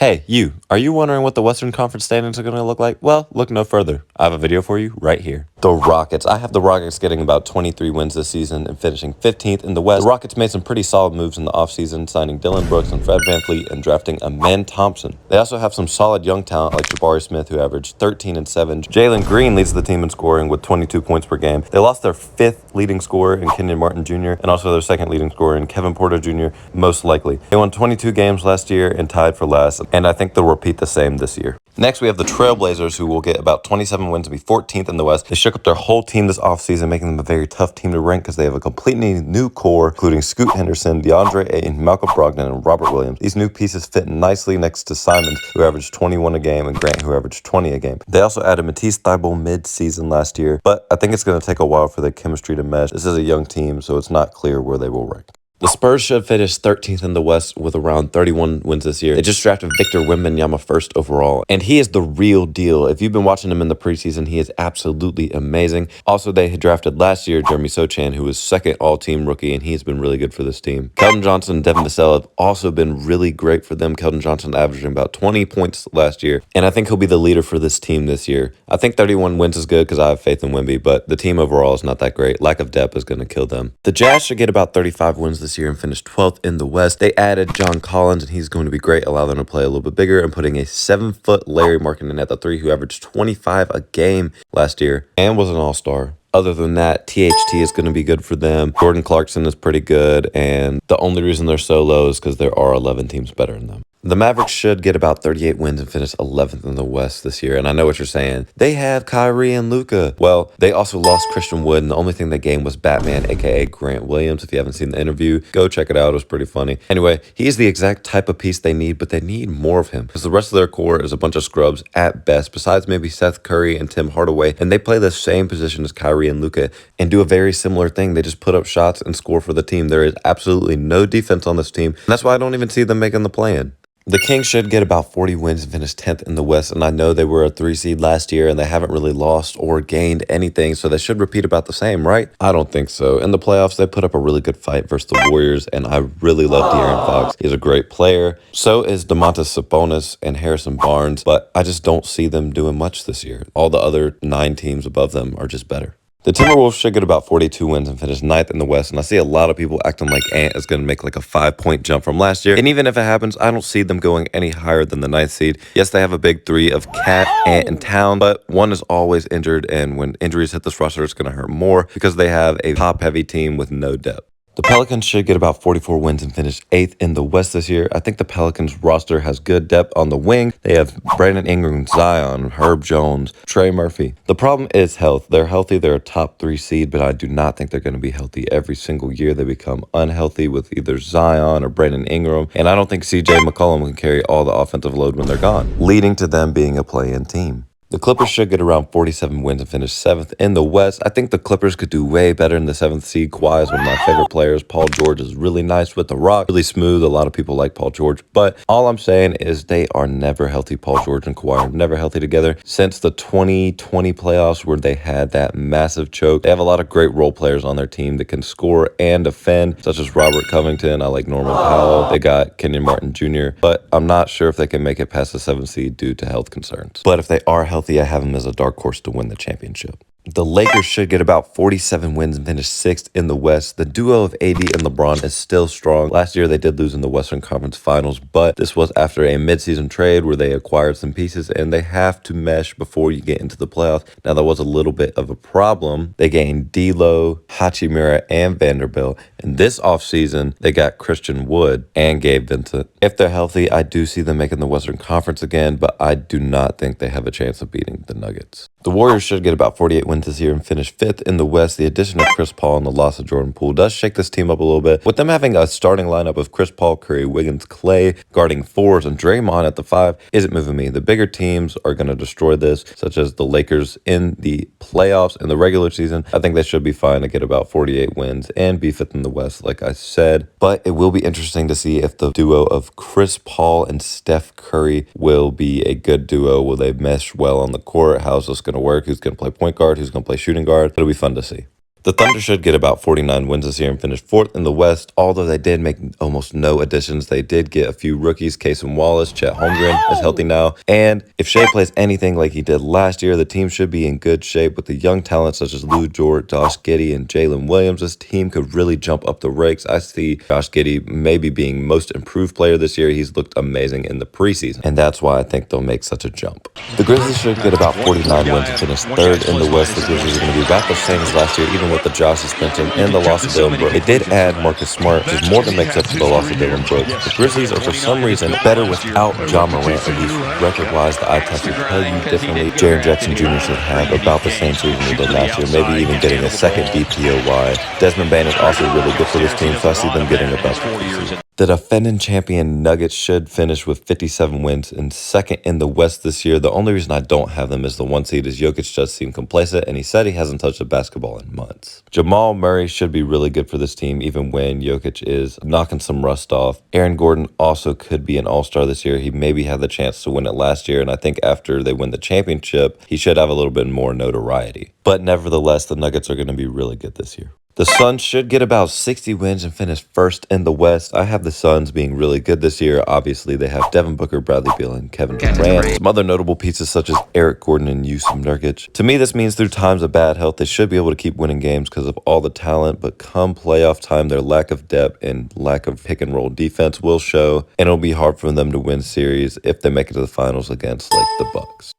Hey, you, are you wondering what the Western Conference standings are going to look like? Well, look no further. I have a video for you right here. The Rockets. I have the Rockets getting about 23 wins this season and finishing 15th in the West. The Rockets made some pretty solid moves in the offseason, signing Dillon Brooks and Fred VanVleet and drafting Amen Thompson. They also have some solid young talent like Jabari Smith, who averaged 13 and 7. Jalen Green leads the team in scoring with 22 points per game. They lost their 5th leading scorer in Kenyon Martin Jr. and also their 2nd leading scorer in Kevin Porter Jr., most likely. They won 22 games last year and tied for last, and I think they'll repeat the same this year. Next, we have the Trailblazers, who will get about 27 wins and be 14th in the West. They shook up their whole team this offseason, making them a very tough team to rank because they have a completely new core, including Scoot Henderson, DeAndre Ayton, Malcolm Brogdon, and Robert Williams. These new pieces fit nicely next to Simons, who averaged 21 a game, and Grant, who averaged 20 a game. They also added Matisse Thybulle mid-season last year, but I think it's going to take a while for the chemistry to mesh. This is a young team, so it's not clear where they will rank. The Spurs should finish 13th in the West with around 31 wins this year. They just drafted Victor Wembanyama first overall, and he is the real deal. If you've been watching him in the preseason, he is absolutely amazing. Also, they had drafted last year Jeremy Sochan, who was 2nd all-team rookie, and he's been really good for this team. Keldon Johnson and Devin Vassell have also been really great for them. Keldon Johnson averaging about 20 points last year, and I think he'll be the leader for this team this year. I think 31 wins is good because I have faith in Wemby, but the team overall is not that great. Lack of depth is going to kill them. The Jazz should get about 35 wins this year and finish 12th in the West. They added John Collins, and he's going to be great, allow them to play a little bit bigger, and putting a 7-foot Larry Markkinen at the 3, who averaged 25 a game last year and was an all-star. Other than that, THT is going to be good for them. Jordan Clarkson is pretty good, and the only reason they're so low is because there are 11 teams better than them. The Mavericks should get about 38 wins and finish 11th in the West this year. And I know what you're saying. They have Kyrie and Luka. Well, they also lost Christian Wood, and the only thing they gained was Batman, a.k.a. Grant Williams. If you haven't seen the interview, go check it out. It was pretty funny. Anyway, he's the exact type of piece they need, but they need more of him because the rest of their core is a bunch of scrubs at best, besides maybe Seth Curry and Tim Hardaway. And they play the same position as Kyrie and Luka and do a very similar thing. They just put up shots and score for the team. There is absolutely no defense on this team. And that's why I don't even see them making the play-in. The Kings should get about 40 wins and finish 10th in the West, and I know they were a 3 seed last year and they haven't really lost or gained anything, so they should repeat about the same, right? I don't think so. In the playoffs, they put up a really good fight versus the Warriors, and I really love De'Aaron Fox. He's a great player. So is Domantas Sabonis and Harrison Barnes, but I just don't see them doing much this year. All the other 9 teams above them are just better. The Timberwolves should get about 42 wins and finish 9th in the West, and I see a lot of people acting like Ant is going to make like a 5-point jump from last year, and even if it happens, I don't see them going any higher than the 9th seed. Yes, they have a big 3 of Cat, Ant, and Town, but one is always injured, and when injuries hit this roster, it's going to hurt more because they have a top-heavy team with no depth. The Pelicans should get about 44 wins and finish 8th in the West this year. I think the Pelicans roster has good depth on the wing. They have Brandon Ingram, Zion, Herb Jones, Trey Murphy. The problem is health. They're healthy. They're a top 3 seed, but I do not think they're going to be healthy every single year. They become unhealthy with either Zion or Brandon Ingram, and I don't think CJ McCollum can carry all the offensive load when they're gone, leading to them being a play-in team. The Clippers should get around 47 wins and finish 7th in the West. I think the Clippers could do way better in the 7th seed. Kawhi is one of my favorite players. Paul George is really nice with the rock, really smooth. A lot of people like Paul George, but all I'm saying is they are never healthy. Paul George and Kawhi are never healthy together since the 2020 playoffs where they had that massive choke. They have a lot of great role players on their team that can score and defend, such as Robert Covington. I like Norman Powell. They got Kenyon Martin Jr., but I'm not sure if they can make it past the 7th seed due to health concerns. But if they are healthy, I have them as a dark horse to win the championship. The Lakers should get about 47 wins and finish 6th in the West. The duo of AD and LeBron is still strong. Last year, they did lose in the Western Conference Finals, but this was after a midseason trade where they acquired some pieces, and they have to mesh before you get into the playoffs. Now, that was a little bit of a problem. They gained D'Lo, Hachimura, and Vanderbilt, and this offseason, they got Christian Wood and Gabe Vincent. If they're healthy, I do see them making the Western Conference again, but I do not think they have a chance of beating the Nuggets. The Warriors should get about 48 wins this year and finish 5th in the West. The addition of Chris Paul and the loss of Jordan Poole does shake this team up a little bit. With them having a starting lineup of Chris Paul, Curry, Wiggins, Clay, guarding 4s, and Draymond at the 5 isn't moving me. The bigger teams are going to destroy this, such as the Lakers in the playoffs in the regular season. I think they should be fine to get about 48 wins and be 5th in the West, like I said. But it will be interesting to see if the duo of Chris Paul and Steph Curry will be a good duo. Will they mesh well on the court? How's this going to work? Who's going to play point guard? Who's going to play shooting guard? It'll be fun to see. The Thunder should get about 49 wins this year and finish 4th in the West, although they did make almost no additions. They did get a few rookies. Casey Wallace, Chet Holmgren is healthy now. And if Shea plays anything like he did last year, the team should be in good shape with the young talent such as Lou Dort, Josh Giddey, and Jalen Williams. This team could really jump up the ranks. I see Josh Giddey maybe being most improved player this year. He's looked amazing in the preseason, and that's why I think they'll make such a jump. The Grizzlies should get about 49 wins and finish 3rd in the West. The Grizzlies are going to be about the same as last year, even with the Josh suspension and the loss of Dylan Brooks. They did add Marcus Smart, which is more than makes up for the loss of Dylan Brooks. The Grizzlies are for some reason better without John Morant, at least record-wise. The eye test will tell you differently. Jaren Jackson Jr. should have about the same season he did last year, maybe even getting a second DPOY. Desmond Bane is also really good for this team, so I see them getting about 50. The defending champion Nuggets should finish with 57 wins and 2nd in the West this year. The only reason I don't have them as the 1 seed is Jokic just seemed complacent, and he said he hasn't touched a basketball in months. Jamal Murray should be really good for this team, even when Jokic is knocking some rust off. Aaron Gordon also could be an all-star this year. He maybe had the chance to win it last year, and I think after they win the championship, he should have a little bit more notoriety. But nevertheless, the Nuggets are going to be really good this year. The Suns should get about 60 wins and finish 1st in the West. I have the Suns being really good this year. Obviously, they have Devin Booker, Bradley Beal, and Kevin Durant. Some other notable pieces such as Eric Gordon and Yusuf Nurkic. To me, this means through times of bad health, they should be able to keep winning games because of all the talent. But come playoff time, their lack of depth and lack of pick-and-roll defense will show. And it'll be hard for them to win series if they make it to the finals against, like, the Bucks.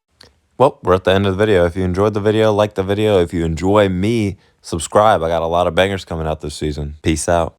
Well, we're at the end of the video. If you enjoyed the video, like the video. If you enjoy me, subscribe. I got a lot of bangers coming out this season. Peace out.